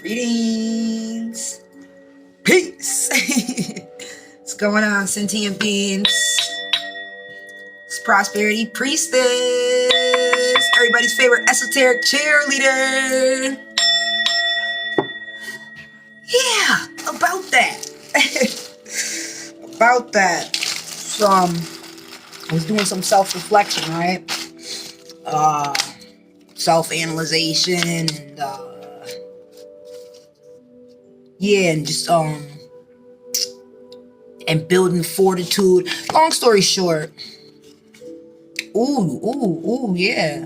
Greetings. Peace. What's going on, sentient beings? It's Prosperity Priestess, everybody's favorite esoteric cheerleader. Yeah, about that. About that. So, I was doing some self-reflection, right? Self-analyzation and, yeah, and just, and building fortitude. Long story short. Ooh, yeah.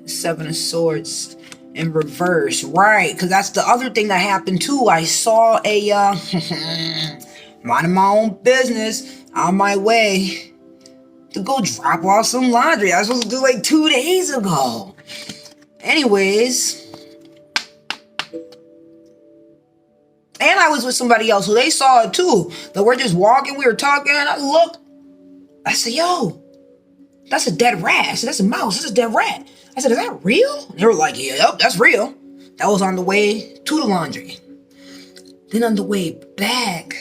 Seven of Swords in reverse. Right, because that's the other thing that happened too. I saw a, minding my own business on my way to go drop off some laundry. I was supposed to do like 2 days ago. Anyways. And I was with somebody else, so they saw it too. That we're just walking, we were talking, and I looked. I said, yo, that's a dead rat. I said, that's a mouse, that's a dead rat. I said, is that real? And they were like, yeah, yep, that's real. That was on the way to the laundry. Then on the way back,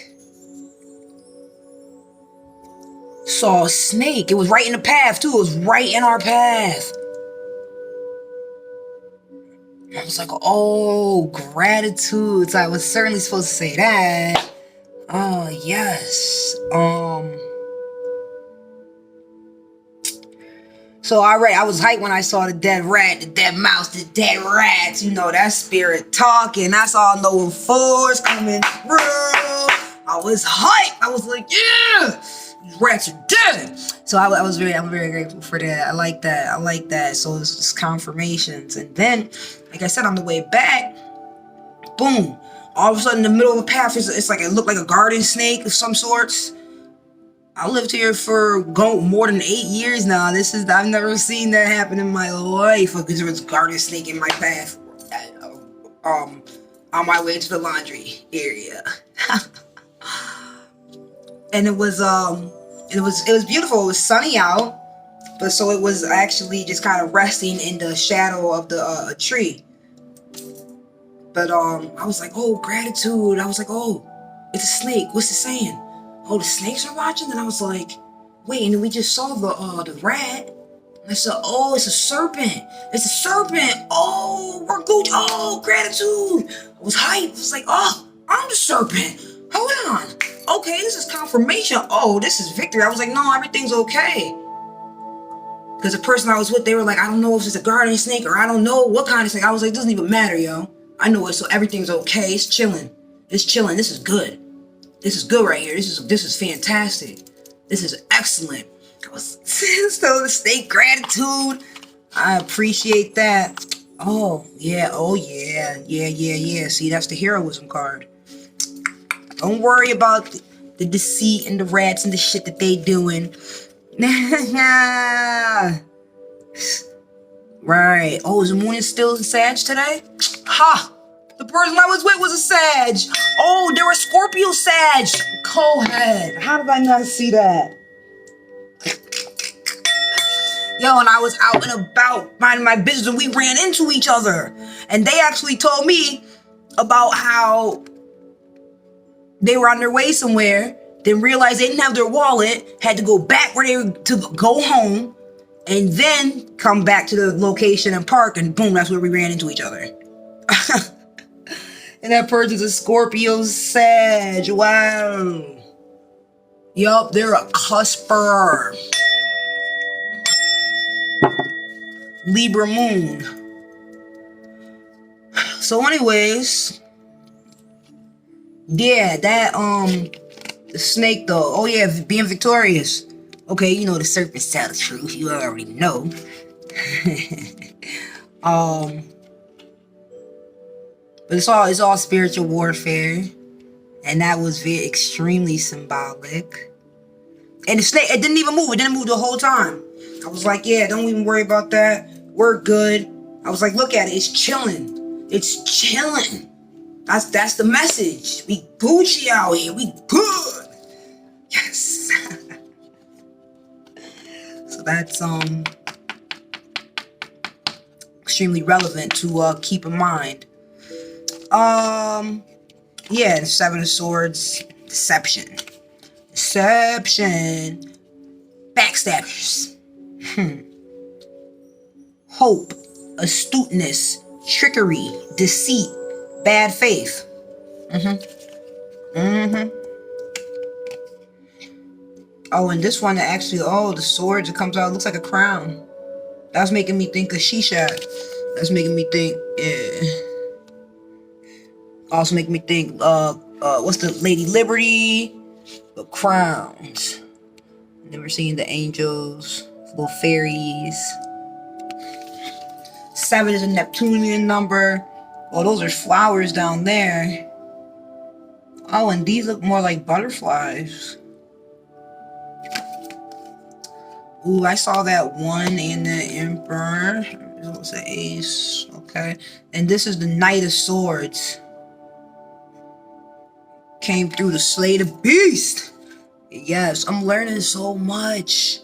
saw a snake. It was right in the path too. It was right in our path. I was like, oh, gratitude. So I was certainly supposed to say that. Oh, yes. So I was hyped when I saw the dead rat, the dead mouse, the dead rats. You know, that spirit talking. I saw no force coming through. I was hyped. I was like, yeah, these rats are dead. So I'm very grateful for that. I like that. So it's just confirmations. And then, like I said, on the way back, boom, all of a sudden in the middle of the path, it's like, it looked like a garden snake of some sorts. I lived here for more than 8 years now. I've never seen that happen in my life, because there was a garden snake in my path, on my way to the laundry area. And it was beautiful. It was sunny out, but so it was actually just kind of resting in the shadow of the tree. But I was like, oh, gratitude. I was like, oh, it's a snake. What's it saying? Oh, the snakes are watching? And I was like, wait, and then we just saw the rat. And I said, oh, it's a serpent. It's a serpent. Oh, we're Gucci. Oh, gratitude. I was hyped. I was like, oh, I'm the serpent. Hold on. Okay, this is confirmation. Oh, this is victory. I was like, no, everything's okay. Because the person I was with, they were like, I don't know if it's a garden snake or I don't know what kind of snake. I was like, it doesn't even matter, yo. I know it, so everything's okay. It's chilling. It's chilling. This is good. This is good right here. This is fantastic. This is excellent. I was still the state gratitude. I appreciate that. Oh yeah. Yeah. See, that's the heroism card. Don't worry about the deceit and the rats and the shit that they doing. Right. Oh, is the moon still in Sag today? Ha! The person I was with was a Sag. Oh, there were Scorpio Sag. Co-head. How did I not see that? Yo, and I was out and about minding my business and we ran into each other. And they actually told me about how they were on their way somewhere, then realized they didn't have their wallet, had to go back where they were to go home, and then come back to the location and park, and boom, that's where we ran into each other. And that person's a Scorpio Sag. Wow. Yup, they're a cusper. Libra moon. So anyways, yeah, that the snake though. Oh yeah, being victorious. Okay, you know the serpents tell the truth. You already know. But it's all spiritual warfare, and that was extremely symbolic. And the snake, it didn't even move. It didn't move the whole time. I was like, yeah, don't even worry about that. We're good. I was like, look at it. It's chilling. It's chilling. That's the message. We Gucci out here. We good. Yes. So that's extremely relevant to keep in mind. Yeah, the Seven of Swords, deception. Deception. Backstabbers. Hope. Astuteness. Trickery. Deceit. Bad faith. Oh, and this one actually, oh, the sword that comes out looks like a crown. That's making me think of Shisha. That's making me think, yeah. Also making me think, what's the Lady Liberty? The crowns. Never seen the angels, little fairies. 7 is a Neptunian number. Oh, those are flowers down there. Oh, and these look more like butterflies. Ooh, I saw that one in the Emperor. It was an ace. Okay. And this is the Knight of Swords. Came through to slay the beast. Yes, I'm learning so much.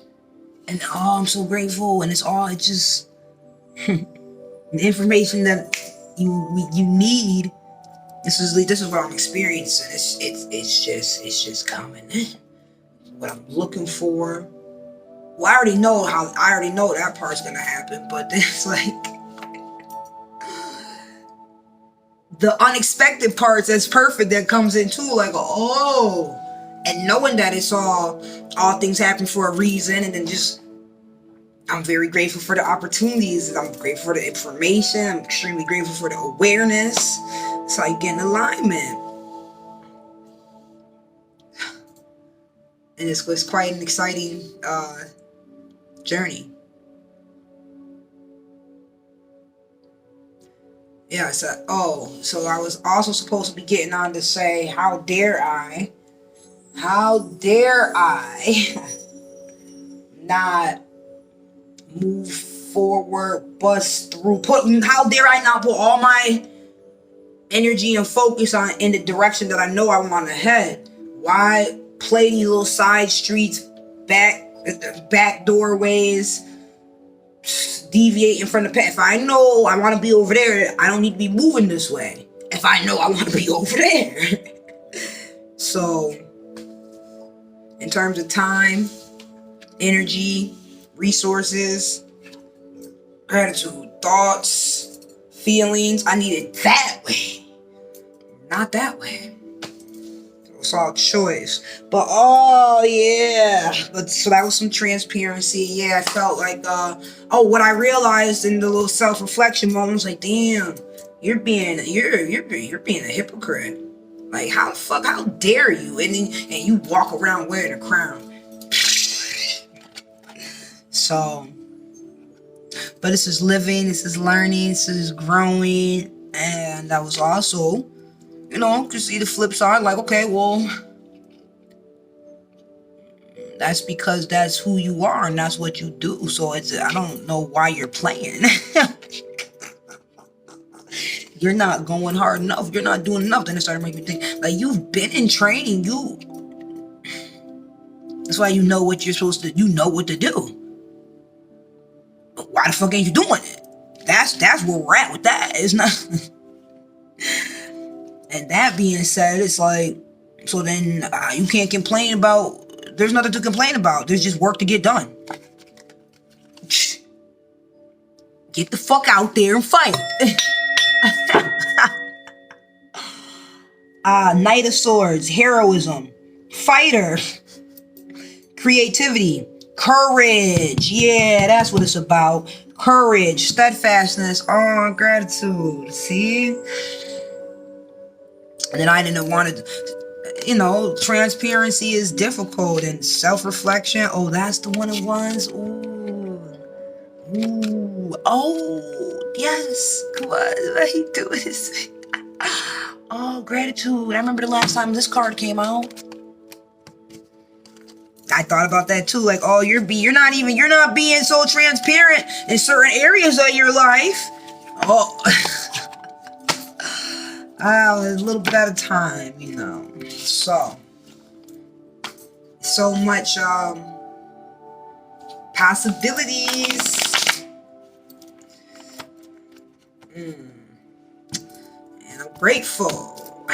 And oh, I'm so grateful. And it's just the information that you need. This is what I'm experiencing. It's just coming. What I'm looking for. Well, I already know that part's gonna happen, but it's like the unexpected parts that's perfect that comes in too, like, oh, and knowing that it's all things happen for a reason, and then just I'm very grateful for the opportunities. I'm grateful for the information. I'm extremely grateful for the awareness. So I get in alignment. And it's quite an exciting journey. Yeah, so I was also supposed to be getting on to say, how dare I not move forward, bust through, how dare I not put all my energy and focus in the direction that I know I want to head? Why play these little side streets, back doorways, deviate in front of the path? If I know I want to be over there, I don't need to be moving this way. If I know I want to be over there. So, in terms of time, energy, resources, gratitude, thoughts, feelings, I need it that way, not that way. It's all choice. But oh yeah, so that was some transparency. Yeah, I felt like what I realized in the little self-reflection moment was like, damn, you're being a hypocrite. Like, how dare you? And you walk around wearing a crown. So, but this is living, this is learning, this is growing, and I was also, to see the flip side, like, okay, well, that's because that's who you are and that's what you do. So I don't know why you're playing. You're not going hard enough. You're not doing enough. Then it started making me think, like, you've been in training. That's why you know what you're supposed to. You know what to do. Why the fuck ain't you doing it? That's where we're at with that. It's not. And that being said, it's like, so then you can't complain about. There's nothing to complain about. There's just work to get done. Get the fuck out there and fight. Knight of Swords, heroism, fighter, creativity, courage. Yeah, that's what it's about. Courage, steadfastness, gratitude. See? And then I didn't want to, transparency is difficult, and self-reflection. Oh, that's the one it was. Ooh. Oh, yes. Come on, let me do this. Oh, gratitude. I remember the last time this card came out. I thought about that too. Like, oh, you're not being so transparent in certain areas of your life. Oh, a little bit at a time, So much possibilities. And I'm Grateful.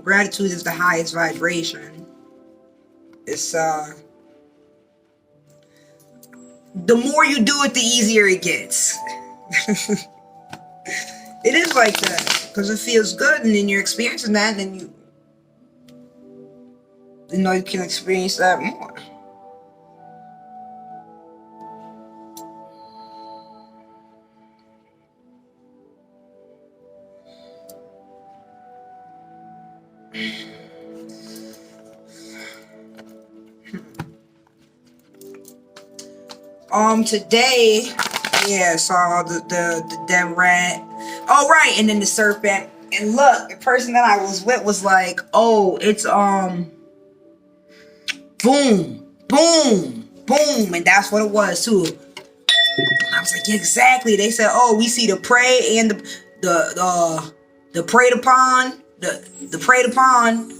Gratitude is the highest vibration. It's the more you do it, the easier it gets. It is like that because it feels good, and then you're experiencing that, and then you know you can experience that more. Today, yeah, saw the dead rat. Oh, right, and then the serpent. And look, the person that I was with was like, oh, it's boom, boom, boom, and that's what it was too. And I was like, yeah, exactly. They said, oh, we see the prey and the preyed upon, the preyed upon,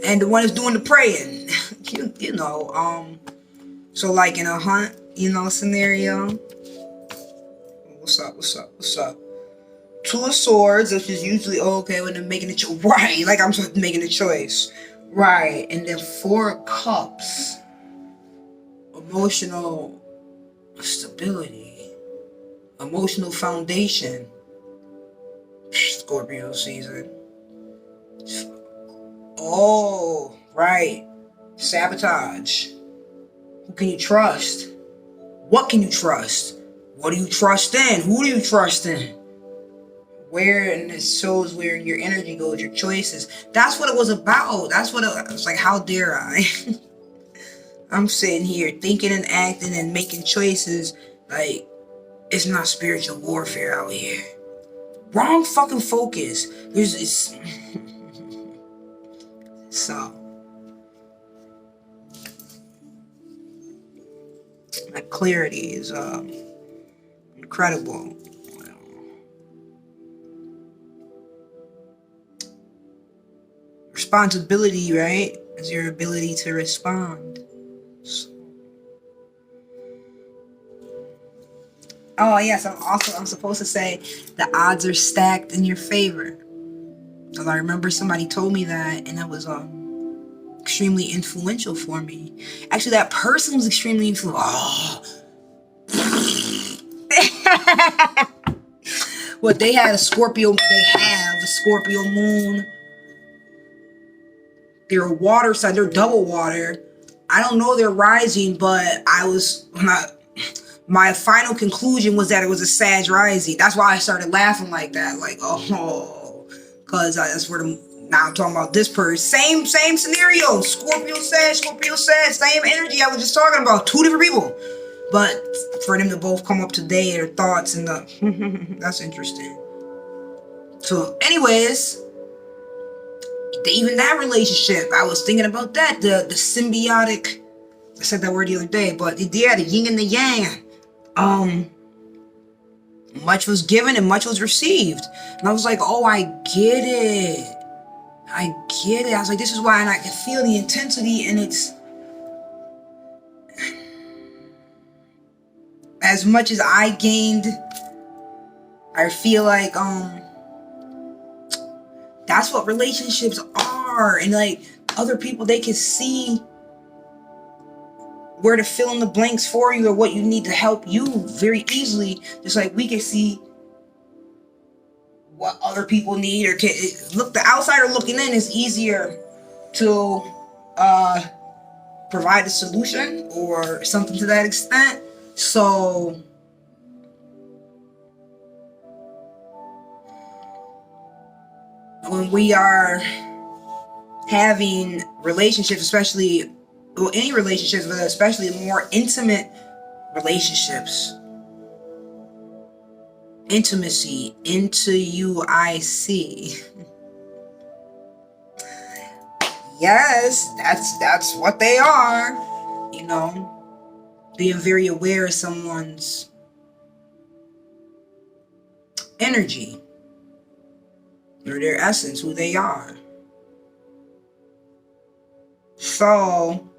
and the one that's doing the praying. you know, so like in a hunt, you know, scenario. What's up? Two of Swords, which is usually okay when they're making a choice. Right, like I'm making a choice. Right, and then Four of Cups. Emotional stability. Emotional foundation. Scorpio season. Oh, right. Sabotage. Who can you trust? What can you trust? What do you trust in? Who do you trust in? Where, and it shows where your energy goes, your choices. That's what it was about. That's what it was like. How dare I? I'm sitting here thinking and acting and making choices like it's not spiritual warfare out here. Wrong fucking focus. It's so that clarity is incredible. Responsibility, right, is your ability to respond. Oh yes, I'm supposed to say the odds are stacked in your favor. Because I remember somebody told me that, and that was extremely influential for me. Actually, that person was extremely influential. Oh. Well, they have a Scorpio moon. They're a water sign. They're double water. I don't know their rising, but my final conclusion was that it was a Sag rising. That's why I started laughing like that. Like, oh, because that's where now I'm talking about this person. Same scenario. Scorpio Sag, same energy I was just talking about. Two different people. But for them to both come up today, their thoughts and that's interesting. So, anyways, even that relationship, I was thinking about that. The symbiotic. I said that word the other day, but yeah, the yin and the yang. Much was given and much was received, and I was like, oh, I get it. I was like, this is why, and I can feel the intensity, and it's as much as I gained. I feel like that's what relationships are, and like other people, they can see where to fill in the blanks for you or what you need to help you very easily, just like we can see what other people need or can look. The outsider looking in is easier to provide a solution or something to that extent. So when we are having relationships, especially, well, any relationships, but especially more intimate relationships, intimacy, into you I see. Yes, that's what they are. You know, being very aware of someone's energy or their essence, who they are. So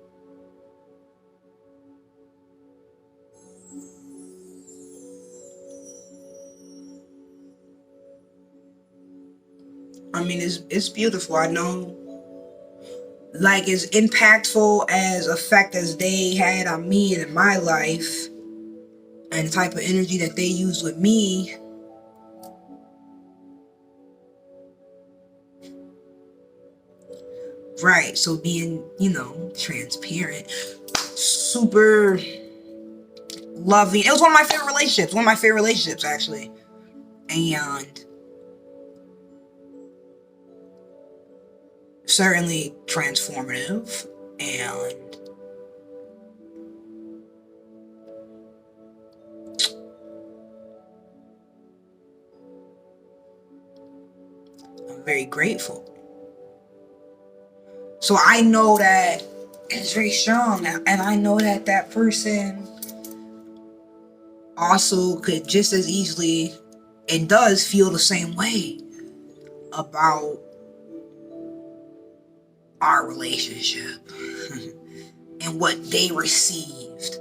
I mean, it's beautiful. I know, like, as impactful as effect as they had on me and in my life, and the type of energy that they use with me. Right. So being, transparent, super loving. It was one of my favorite relationships. One of my favorite relationships, actually. And certainly transformative. And I'm very grateful. So I know that it's very strong. And I know that that person also could just as easily and does feel the same way about our relationship and what they received.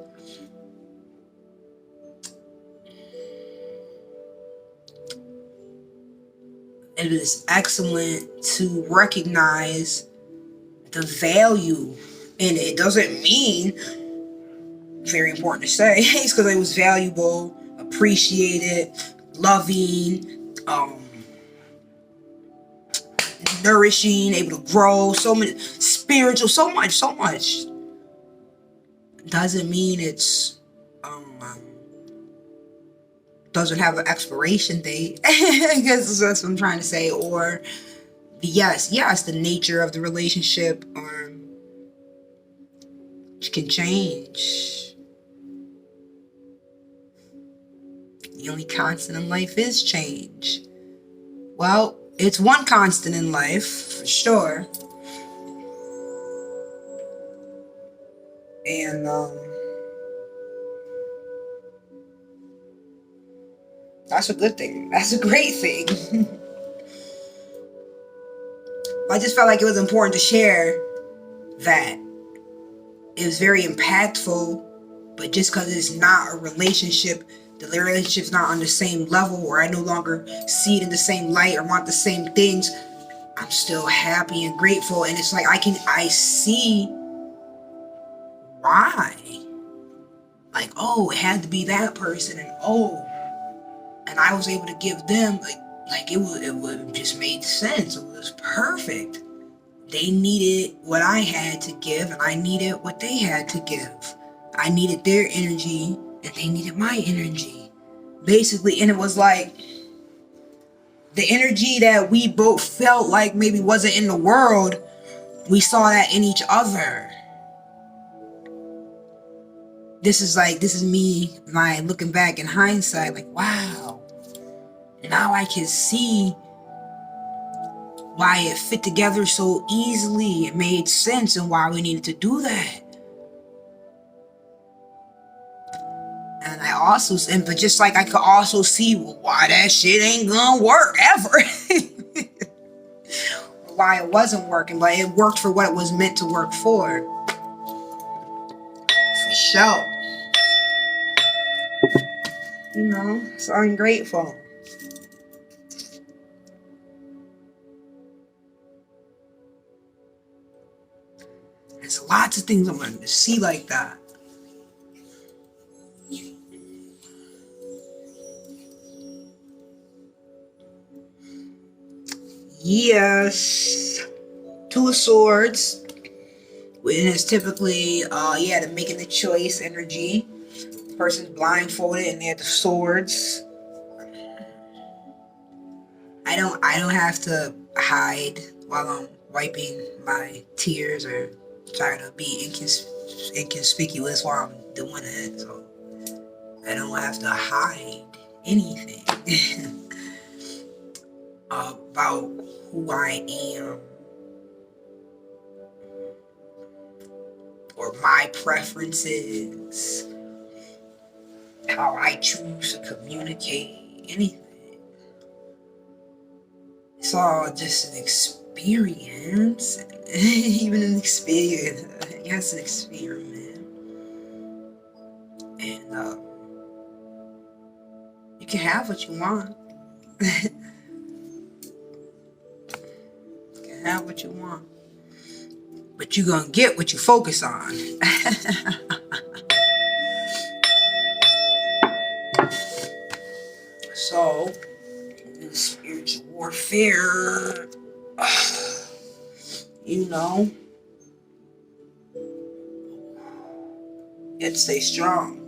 It is excellent to recognize the value in it. It doesn't mean, very important to say, it's because it was valuable, appreciated, loving, nourishing, able to grow, so many, spiritual, so much. Doesn't mean it's doesn't have an expiration date. I guess that's what I'm trying to say. Or yes, the nature of the relationship can change. The only constant in life is change. Well, it's one constant in life, for sure. And that's a good thing. That's a great thing. I just felt like it was important to share that. It was very impactful, but just because it's not a relationship, the relationship's not on the same level, or I no longer see it in the same light or want the same things, I'm still happy and grateful. And it's like I see why. Like, oh, it had to be that person, and I was able to give them like it would just made sense. It was perfect. They needed what I had to give, and I needed what they had to give. I needed their energy, and they needed my energy. Basically, and it was like the energy that we both felt like maybe wasn't in the world, we saw that in each other. This is me, looking back in hindsight, like, wow. Now I can see why it fit together so easily. It made sense and why we needed to do that. And I also, but just like I could also see why that shit ain't gonna work ever. Why it wasn't working, but it worked for what it was meant to work for. For sure. So I'm grateful. There's lots of things I'm going to see like that. Yes. Two of Swords. And it's typically, the making the choice energy. The person's blindfolded and they have the swords. I don't have to hide while I'm wiping my tears or try to be inconspicuous while I'm doing it. So I don't have to hide anything about who I am or my preferences, how I choose to communicate, anything. It's all just an experience. Even an experience. Yes, an experiment. And you can have what you want. have what you want. But you're gonna get what you focus on. So, in spiritual warfare, you know, you have to stay strong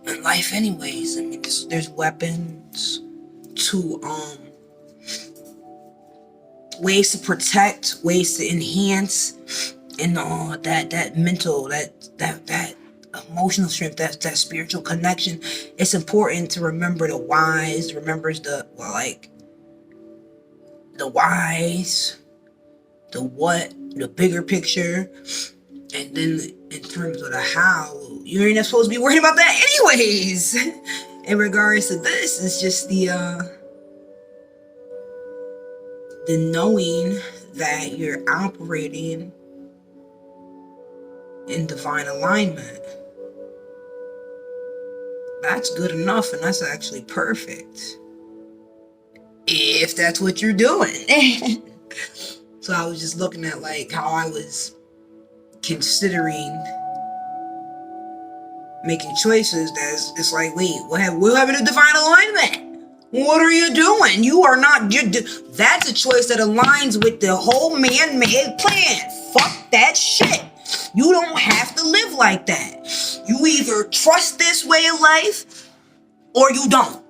in life anyways. I mean, there's weapons to ways to protect, ways to enhance, and that mental, that emotional strength, that spiritual connection. It's important to remember the whys, remembers the whys, the what, the bigger picture, and then in terms of the how, you're not supposed to be worried about that anyways. In regards to this, it's just the knowing that you're operating in divine alignment. That's good enough, and that's actually perfect, if that's what you're doing. So I was just looking at like how I was considering making choices that's, it's like, wait, what happened to divine alignment? What are you doing? You are not, that's a choice that aligns with the whole man-made plan. Fuck that shit. You don't have to live like that. You either trust this way of life or you don't.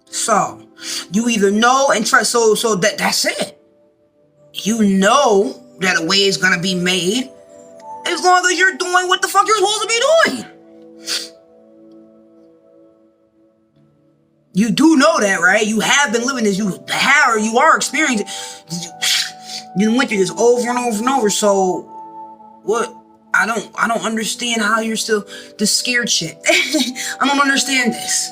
So, you either know and trust, so that's it. You know that a way is gonna be made as long as you're doing what the fuck you're supposed to be doing. You do know that, right? You have been living this. You are experiencing. You went through this over and over and over. So, what? I don't understand how you're still the scared shit. I don't understand this.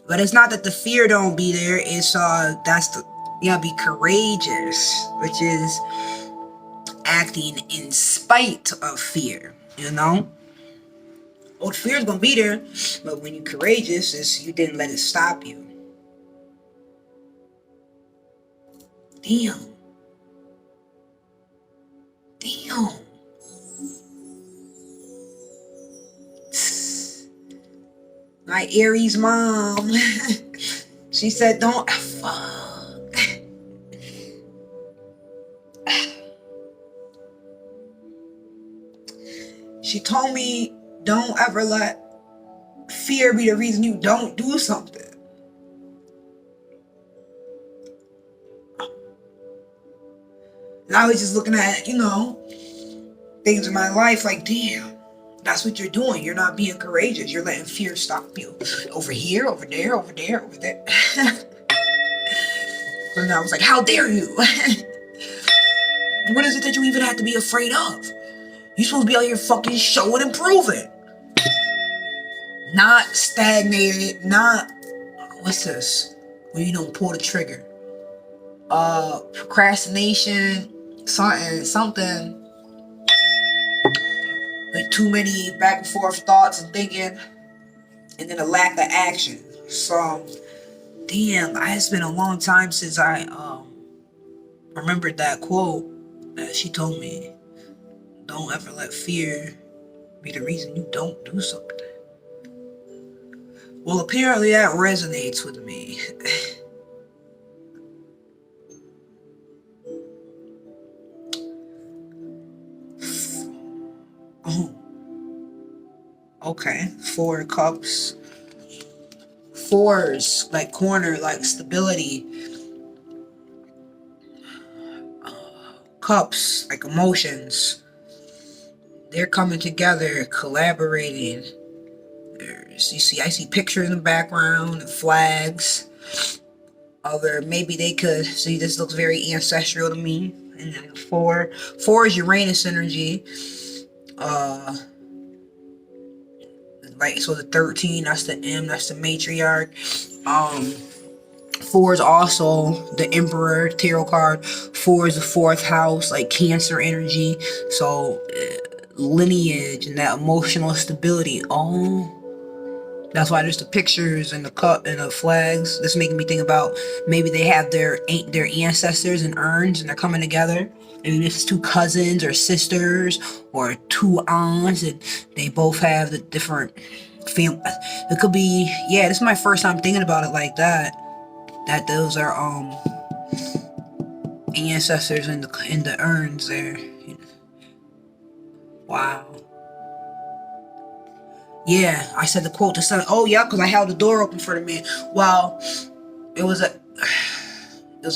But it's not that the fear don't be there. It's you gotta be courageous, which is acting in spite of fear. You know? Oh, the fear's gonna be there, but when you're courageous, is you didn't let it stop you. Damn. My Aries mom, she said, don't, fuck. She told me, don't ever let fear be the reason you don't do something. And I was just looking at, things in my life like, damn, that's what you're doing. You're not being courageous. You're letting fear stop you. Over here, over there, over there, over there. And I was like, how dare you? What is it that you even have to be afraid of? You're supposed to be out here fucking showing and proving. Not stagnated, not, what's this? When you don't pull the trigger. Procrastination, something. Like too many back and forth thoughts and thinking, and then a lack of action. So, damn, it's been a long time since I remembered that quote that she told me. Don't ever let fear be the reason you don't do something. Well, apparently that resonates with me. Oh. Okay. 4 cups. 4s, like corner, like stability. Cups, like emotions. They're coming together, collaborating. I see pictures in the background and flags. Maybe they could see, this looks very ancestral to me. And then 4 is Uranus energy. So the 13, that's the M, that's the matriarch. 4 is also the Emperor tarot card. 4 is the 4th house, like Cancer energy. So lineage and that emotional stability. Oh, that's why there's the pictures and the cup and the flags. That's making me think about maybe they have their ancestors in urns and they're coming together. Maybe it's two cousins or sisters or two aunts and they both have the different feel. It could be, yeah, this is my first time thinking about it like that. That those are ancestors in the urns there. Wow. Yeah, I said the quote to son. Oh yeah, because I held the door open for the man. Well, it was an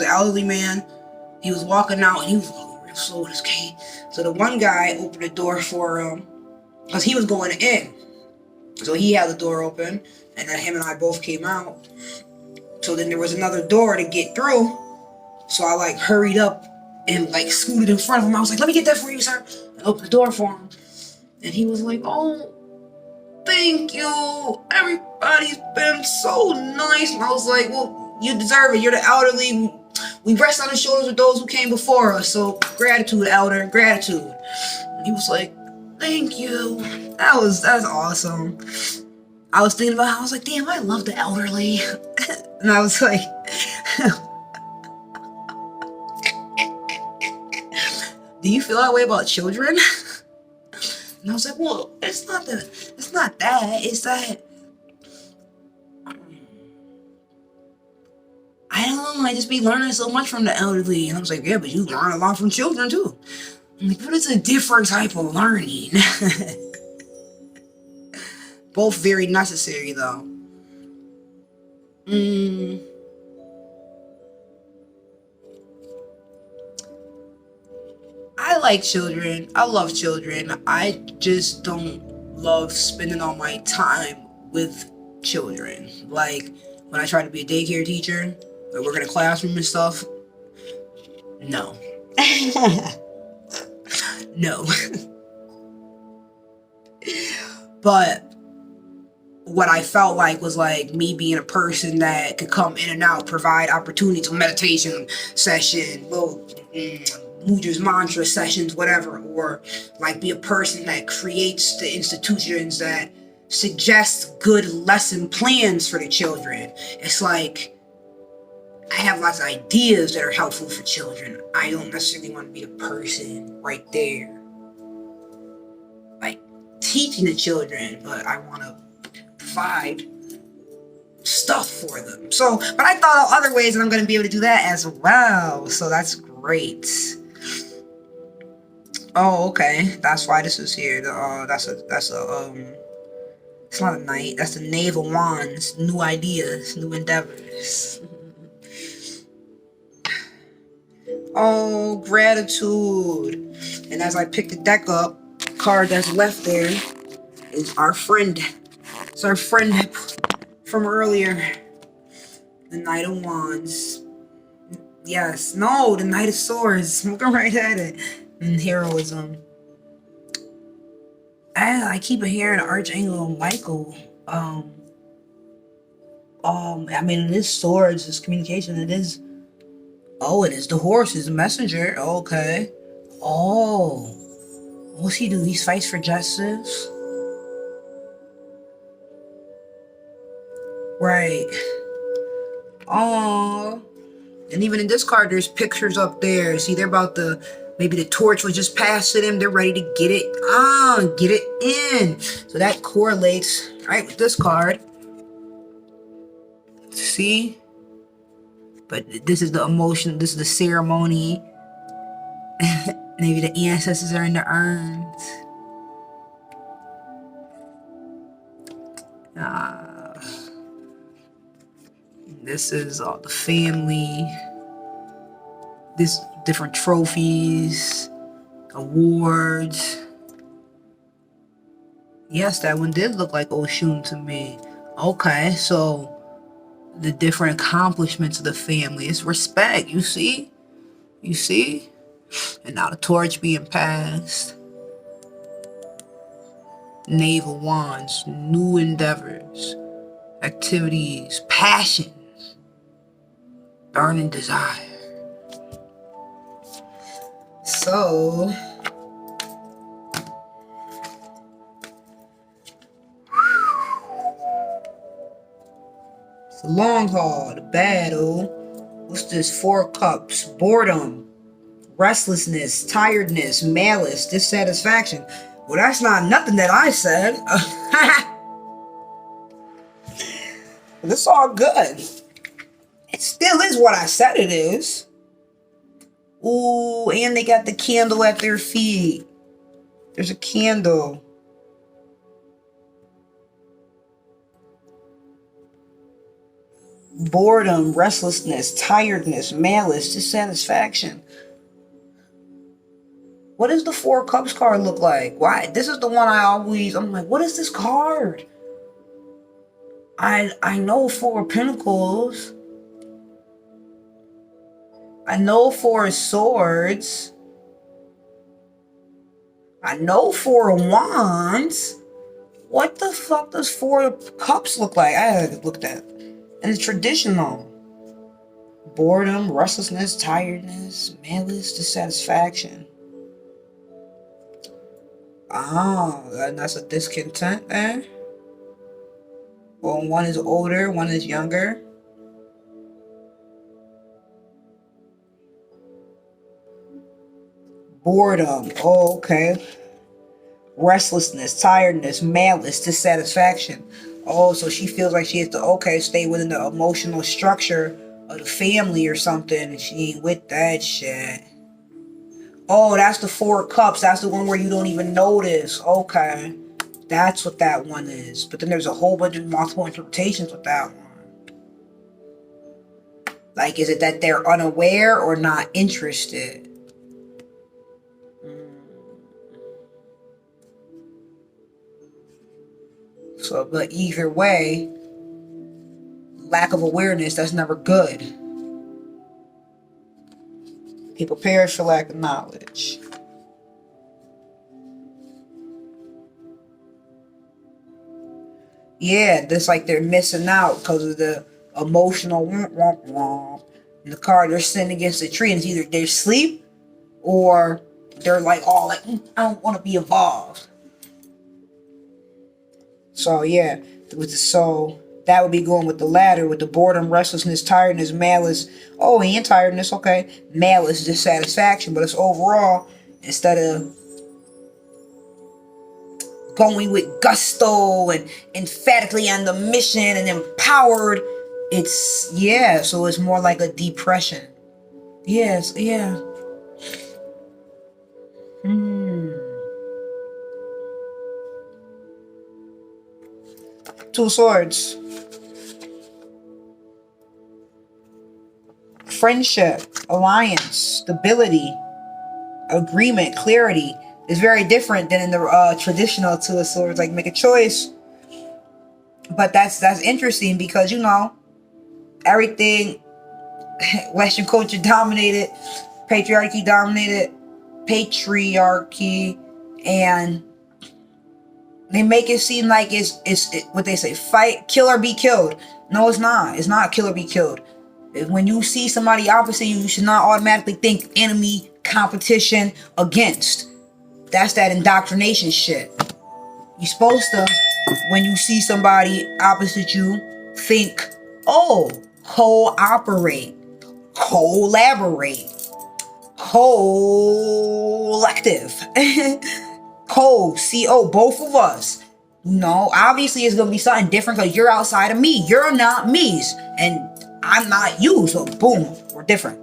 elderly man. He was walking out and he was walking real slow with his cane. So the one guy opened the door for him because he was going in. So he had the door open, and then him and I both came out. So then there was another door to get through. So I like hurried up and like scooted in front of him. I was like, "Let me get that for you, sir," and opened the door for him. And he was like, "Oh, thank you. Everybody's been so nice." And I was like, "Well, you deserve it. You're the elderly. We rest on the shoulders of those who came before us. So gratitude, elder, gratitude." And he was like, "Thank you." That's awesome. I was thinking about how I was like, damn, I love the elderly. And I was like, do you feel that way about children? And I was like, well, it's not that. It's that I don't know, I just be learning so much from the elderly. And I was like, yeah, but you learn a lot from children too. I'm like, but it's a different type of learning. Both very necessary though. I like children. I love children. I just don't love spending all my time with children. Like when I try to be a daycare teacher or work in a classroom and stuff. No. No. But what I felt like was like me being a person that could come in and out, provide opportunities, meditation session, little Muja's mantra sessions, whatever, or like be a person that creates the institutions that suggest good lesson plans for the children. It's like I have lots of ideas that are helpful for children. I don't necessarily want to be the person right there, like teaching the children, but I want to provide stuff for them. So, but I thought of other ways that I'm going to be able to do that as well. So that's great. Oh, okay. That's why this is here. It's not a knight. That's the Knave of Wands. New ideas, new endeavors. Oh, gratitude. And as I pick the deck up, card that's left there is our friend. It's our friend from earlier. The Knight of Wands. Yes. No, the Knight of Swords. Looking right at it. And heroism. I keep hearing Archangel Michael. I mean, it is swords, it's communication. It is. Oh, it is the horse, is the messenger. Okay. Oh. What's he do? He fights for justice. Right. Oh. And even in this card, there's pictures up there. See, they're about to, maybe the torch was just passed to them. They're ready to get it on, get it in. So that correlates, right, with this card. See? But this is the emotion, this is the ceremony. Maybe the ancestors are in the urns. This is all the family. This different trophies, awards. Yes, that one did look like Oshun to me. Okay, so the different accomplishments of the family. It's respect, you see? You see? And now the torch being passed. Knave of Wands, new endeavors, activities, passions, burning desire. So, The long haul, the battle. What's this? 4 cups. Boredom, restlessness, tiredness, malice, dissatisfaction. Well, that's not nothing that I said. This is all good. It still is what I said it is. Ooh, and they got the candle at their feet. There's a candle. Boredom, restlessness, tiredness, malice, dissatisfaction. What does the 4 cups card look like? Why? This is the one I'm like, what is this card? I know 4 pentacles. I know 4 swords. I know 4 wands. What the fuck does 4 cups look like? I had to look at that. And it's traditional. Boredom, restlessness, tiredness, malice, dissatisfaction. And that's a discontent there. Well, one is older, one is younger. Boredom. Oh, okay. Restlessness, tiredness, malice, dissatisfaction. Oh, so she feels like she has to, stay within the emotional structure of the family or something, and she ain't with that shit. Oh, that's the 4 cups. That's the one where you don't even notice. Okay. That's what that one is. But then there's a whole bunch of multiple interpretations with that one. Like, is it that they're unaware or not interested? So, but either way, lack of awareness, that's never good. People perish for lack of knowledge. Yeah, that's like they're missing out because of the emotional womp womp womp. And the card, they're sitting against the tree, and it's either they're asleep or they're like, I don't want to be involved. So yeah, so that would be going with the latter, with the boredom, restlessness, tiredness, malice. Oh, and tiredness, okay. Malice, dissatisfaction, but it's overall, instead of going with gusto and emphatically on the mission and empowered, so it's more like a depression. Yes, yeah. Two swords. Friendship, alliance, stability, agreement, clarity is very different than in the traditional Two of Swords. Like, make a choice. But that's interesting because, everything Western culture dominated, patriarchy, and they make it seem like it's what they say, fight, kill or be killed. No, it's not. It's not kill or be killed. When you see somebody opposite you, you should not automatically think enemy, competition, against. That's that indoctrination shit. You're supposed to, when you see somebody opposite you, think, cooperate, collaborate, collective. Co, both of us. Obviously it's gonna be something different because you're outside of me. You're not me, and I'm not you. So boom, we're different.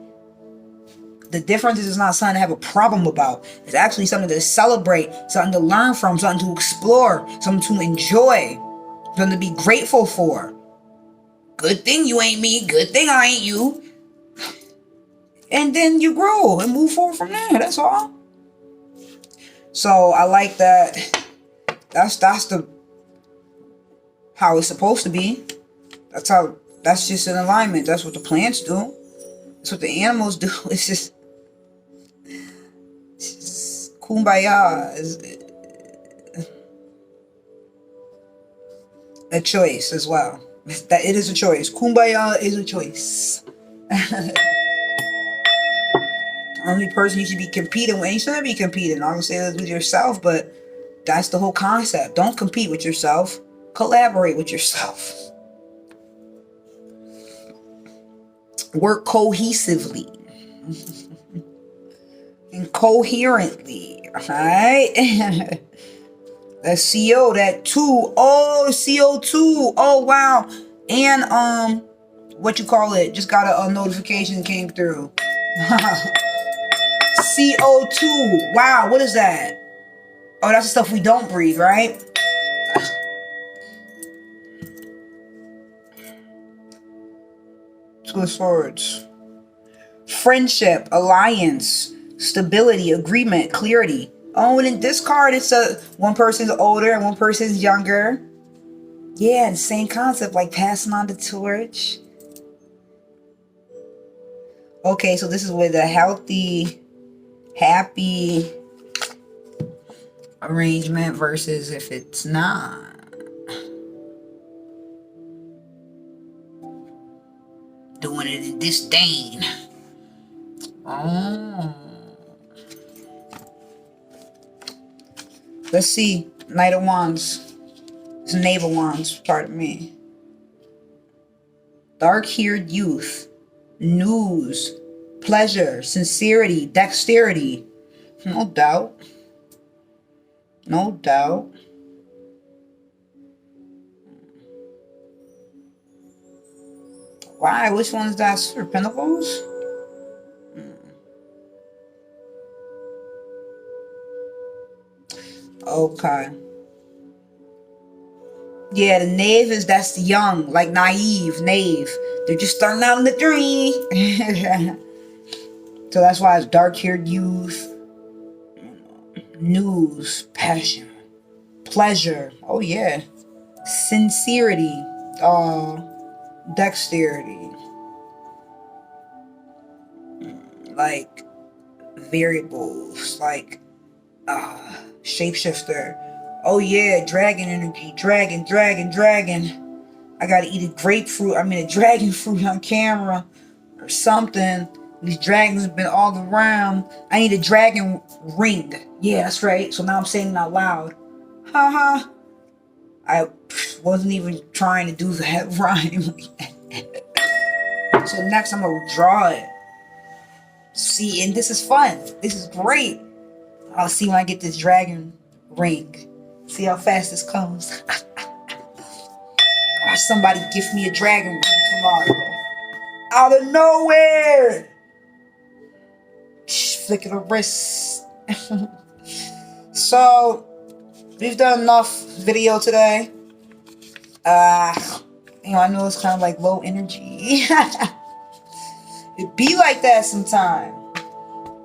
The difference is not something to have a problem about. It's actually something to celebrate, something to learn from, something to explore, something to enjoy, something to be grateful for. Good thing you ain't me. Good thing I ain't you. And then you grow and move forward from there. That's all. So I like that. That's the how it's supposed to be. That's just an alignment. That's what the plants do. That's what the animals do. It's just kumbaya. Is a choice as well. That it is a choice. Kumbaya is a choice. Only person you should be competing with, and you shouldn't be competing. I'm gonna say that with yourself, but that's the whole concept. Don't compete with yourself. Collaborate with yourself. work cohesively and coherently. Alright? That CO, that 2. Oh, CO2. Oh, wow. And, what you call it? Just got a notification came through. CO2. Wow, what is that? Oh, that's the stuff we don't breathe, right? Two of Swords. Friendship, alliance, stability, agreement, clarity. Oh, and in this card, it's one person's older and one person's younger. Yeah, the same concept, like passing on the torch. Okay, so this is with a healthy, happy arrangement versus if it's not. Doing it in disdain. Oh. Let's see. Knight of Wands. It's Knave of Wands, pardon me. Dark-haired youth. News. Pleasure. Sincerity. Dexterity. No doubt. No doubt. Why? Which one is that? Sir Pentacles? Okay. Yeah, the knave that's the young, like naive, knave. They're just starting out in the dream. So that's why it's dark-haired youth, news, passion, pleasure. Oh yeah. Sincerity, dexterity. Like variables, like shapeshifter. Oh yeah, dragon energy, dragon. I gotta eat a grapefruit, a dragon fruit on camera or something. These dragons have been all around. I need a dragon ring. Yeah, that's right. So now I'm saying it out loud. Haha. I wasn't even trying to do that rhyme. So next I'm gonna draw it. See, and this is fun. This is great. I'll see when I get this dragon ring. See how fast this comes. Or somebody give me a dragon ring tomorrow. Out of nowhere. Flick of the wrist. So, we've done enough video today. I know it's kind of like low energy. It be like that sometimes.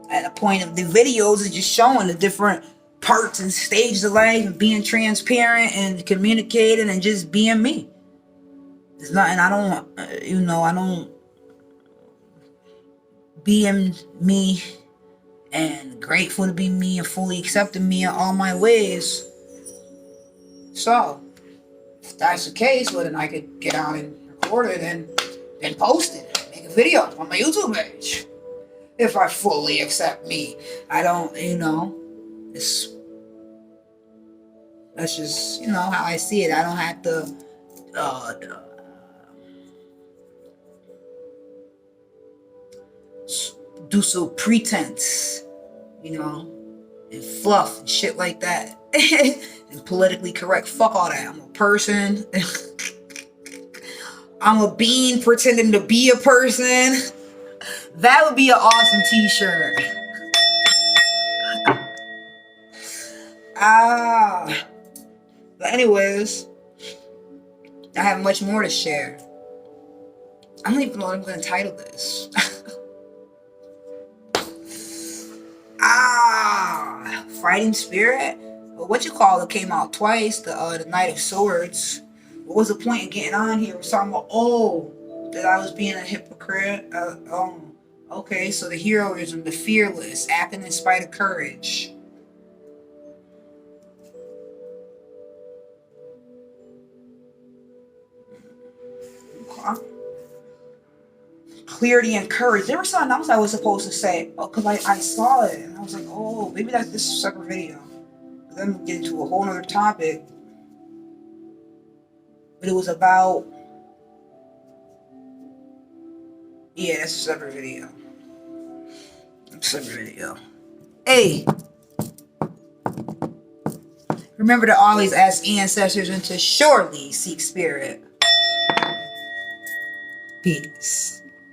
And the point of the videos is just showing the different parts and stages of life and being transparent and communicating and just being me. There's nothing, I don't being me and grateful to be me and fully accepting me in all my ways. So, if that's the case, well then I could get out and record it and post it, make a video on my YouTube page. If I fully accept me. I don't, that's just, how I see it. I don't have to, do some pretense, and fluff and shit like that. And politically correct. Fuck all that. I'm a person. I'm a being pretending to be a person. That would be an awesome t-shirt. But anyways, I have much more to share. I don't even know what I'm going to title this. Fighting Spirit? What you call it came out twice. The Knight of Swords. What was the point of getting on here? We're talking about, that I was being a hypocrite. Okay, so the heroism, the fearless, acting in spite of courage. Okay. Clarity and courage. There was something else I was supposed to say. Because I saw it and I was like, oh, maybe that's this separate video. But then we get into a whole other topic. But it was about, Yeah, that's a separate video. Separate video. Hey, remember to always ask ancestors and to surely seek spirit. Peace.